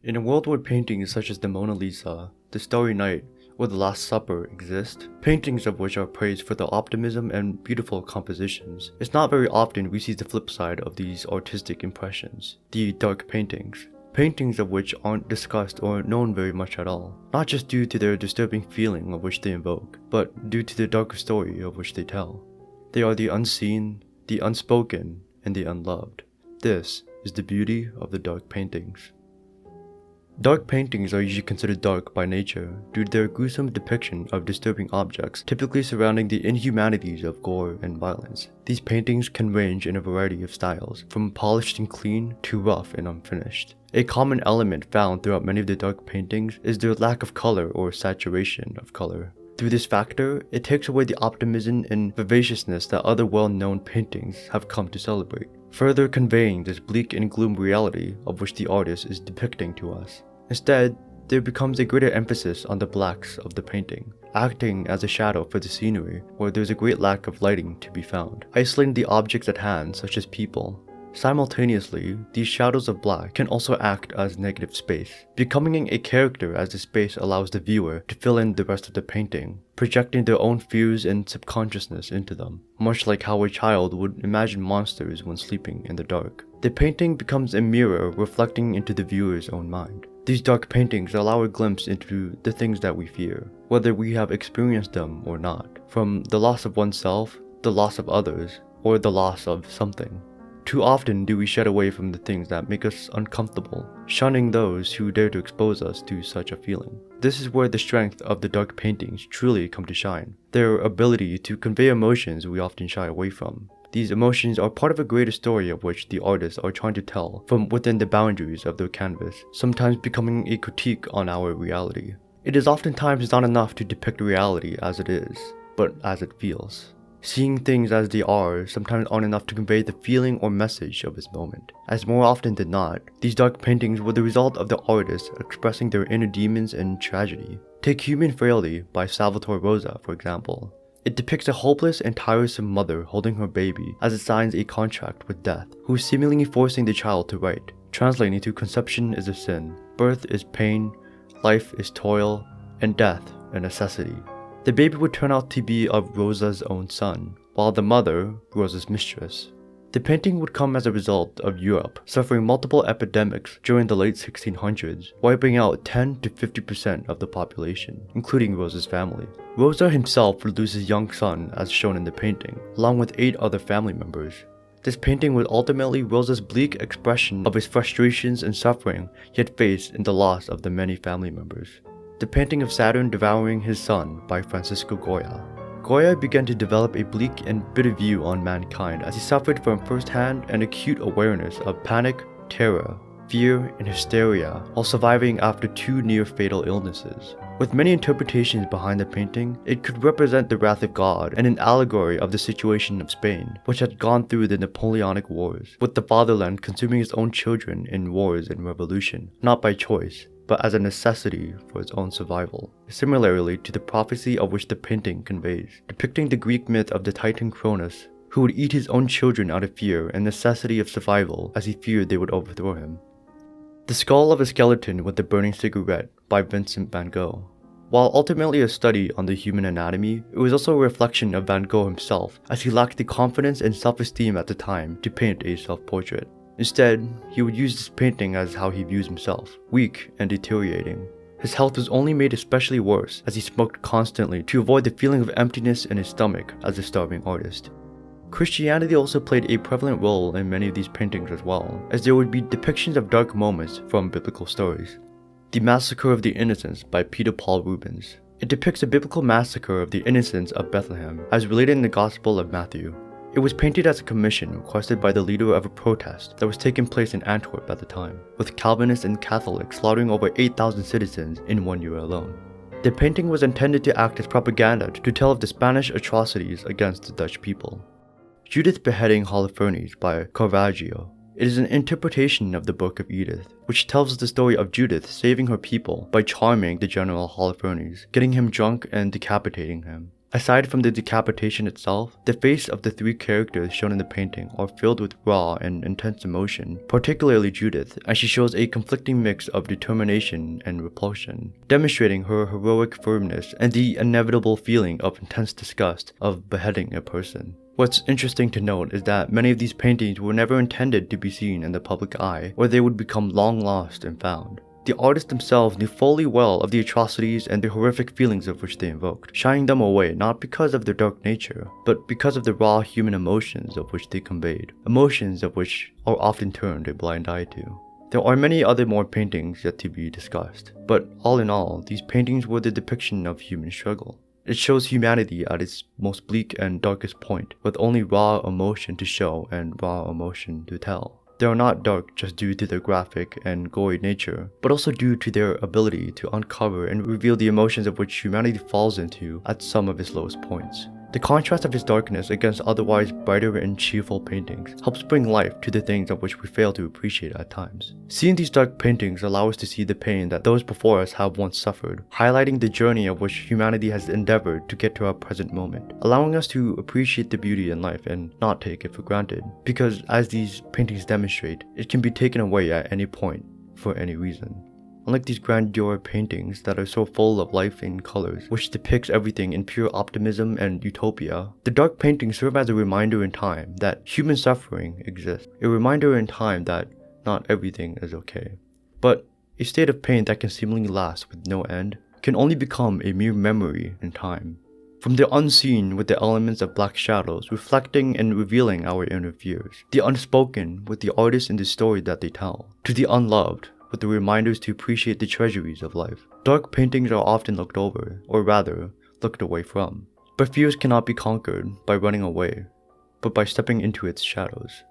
In a world where paintings such as the Mona Lisa, the Starry Night, or the Last Supper exist, paintings of which are praised for their optimism and beautiful compositions, it's not very often we see the flip side of these artistic impressions, the dark paintings. Paintings of which aren't discussed or known very much at all, not just due to their disturbing feeling of which they invoke, but due to the darker story of which they tell. They are the unseen, the unspoken, and the unloved. This is the beauty of the dark paintings. Dark paintings are usually considered dark by nature due to their gruesome depiction of disturbing objects, typically surrounding the inhumanities of gore and violence. These paintings can range in a variety of styles, from polished and clean to rough and unfinished. A common element found throughout many of the dark paintings is their lack of color or saturation of color. Through this factor, it takes away the optimism and vivaciousness that other well-known paintings have come to celebrate, further conveying this bleak and gloom reality of which the artist is depicting to us. Instead, there becomes a greater emphasis on the blacks of the painting, acting as a shadow for the scenery where there is a great lack of lighting to be found, isolating the objects at hand such as people. Simultaneously, these shadows of black can also act as negative space, becoming a character as the space allows the viewer to fill in the rest of the painting, projecting their own fears and subconsciousness into them, much like how a child would imagine monsters when sleeping in the dark. The painting becomes a mirror reflecting into the viewer's own mind. These dark paintings allow a glimpse into the things that we fear, whether we have experienced them or not, from the loss of oneself, the loss of others, or the loss of something. Too often do we shed away from the things that make us uncomfortable, shunning those who dare to expose us to such a feeling. This is where the strength of the dark paintings truly come to shine, their ability to convey emotions we often shy away from. These emotions are part of a greater story of which the artists are trying to tell from within the boundaries of their canvas, sometimes becoming a critique on our reality. It is oftentimes not enough to depict reality as it is, but as it feels. Seeing things as they are sometimes aren't enough to convey the feeling or message of this moment, as more often than not, these dark paintings were the result of the artists expressing their inner demons and tragedy. Take Human Frailty by Salvatore Rosa, for example. It depicts a hopeless and tiresome mother holding her baby as it signs a contract with death, who is seemingly forcing the child to write, translating to conception is a sin, birth is pain, life is toil, and death a necessity. The baby would turn out to be of Rosa's own son, while the mother, Rosa's mistress. The painting would come as a result of Europe suffering multiple epidemics during the late 1600s, wiping out 10 to 50% of the population, including Rosa's family. Rosa himself would lose his young son as shown in the painting, along with 8 other family members. This painting was ultimately Rosa's bleak expression of his frustrations and suffering he had faced in the loss of the many family members. The painting of Saturn devouring his son by Francisco Goya. Goya began to develop a bleak and bitter view on mankind as he suffered from first-hand and acute awareness of panic, terror, fear, and hysteria while surviving after 2 near-fatal illnesses. With many interpretations behind the painting, it could represent the wrath of God and an allegory of the situation of Spain, which had gone through the Napoleonic Wars, with the fatherland consuming its own children in wars and revolution, not by choice, but as a necessity for its own survival. Similarly to the prophecy of which the painting conveys, depicting the Greek myth of the Titan Cronus, who would eat his own children out of fear and necessity of survival as he feared they would overthrow him. The Skull of a Skeleton with the Burning Cigarette by Vincent van Gogh. While ultimately a study on the human anatomy, it was also a reflection of Van Gogh himself, as he lacked the confidence and self-esteem at the time to paint a self-portrait. Instead, he would use this painting as how he views himself, weak and deteriorating. His health was only made especially worse as he smoked constantly to avoid the feeling of emptiness in his stomach as a starving artist. Christianity also played a prevalent role in many of these paintings as well, as there would be depictions of dark moments from biblical stories. The Massacre of the Innocents by Peter Paul Rubens. It depicts a biblical massacre of the innocents of Bethlehem, as related in the Gospel of Matthew. It was painted as a commission requested by the leader of a protest that was taking place in Antwerp at the time, with Calvinists and Catholics slaughtering over 8,000 citizens in 1 year alone. The painting was intended to act as propaganda to tell of the Spanish atrocities against the Dutch people. Judith beheading Holofernes by Caravaggio. It is an interpretation of the Book of Edith, which tells the story of Judith saving her people by charming the general Holofernes, getting him drunk and decapitating him. Aside from the decapitation itself, the face of the three characters shown in the painting are filled with raw and intense emotion, particularly Judith, as she shows a conflicting mix of determination and repulsion, demonstrating her heroic firmness and the inevitable feeling of intense disgust of beheading a person. What's interesting to note is that many of these paintings were never intended to be seen in the public eye, or they would become long lost and found. The artists themselves knew fully well of the atrocities and the horrific feelings of which they invoked, shying them away not because of their dark nature, but because of the raw human emotions of which they conveyed, emotions of which are often turned a blind eye to. There are many other more paintings yet to be discussed, but all in all, these paintings were the depiction of human struggle. It shows humanity at its most bleak and darkest point, with only raw emotion to show and raw emotion to tell. They are not dark just due to their graphic and gory nature, but also due to their ability to uncover and reveal the emotions of which humanity falls into at some of its lowest points. The contrast of his darkness against otherwise brighter and cheerful paintings helps bring life to the things of which we fail to appreciate at times. Seeing these dark paintings allow us to see the pain that those before us have once suffered, highlighting the journey of which humanity has endeavored to get to our present moment, allowing us to appreciate the beauty in life and not take it for granted. Because as these paintings demonstrate, it can be taken away at any point, for any reason. Unlike these grandeur paintings that are so full of life and colors, which depicts everything in pure optimism and utopia, the dark paintings serve as a reminder in time that human suffering exists, a reminder in time that not everything is okay. But a state of pain that can seemingly last with no end can only become a mere memory in time. From the unseen with the elements of black shadows reflecting and revealing our inner fears, the unspoken with the artists in the story that they tell, to the unloved with the reminders to appreciate the treasuries of life. Dark paintings are often looked over, or rather, looked away from. But fears cannot be conquered by running away, but by stepping into its shadows.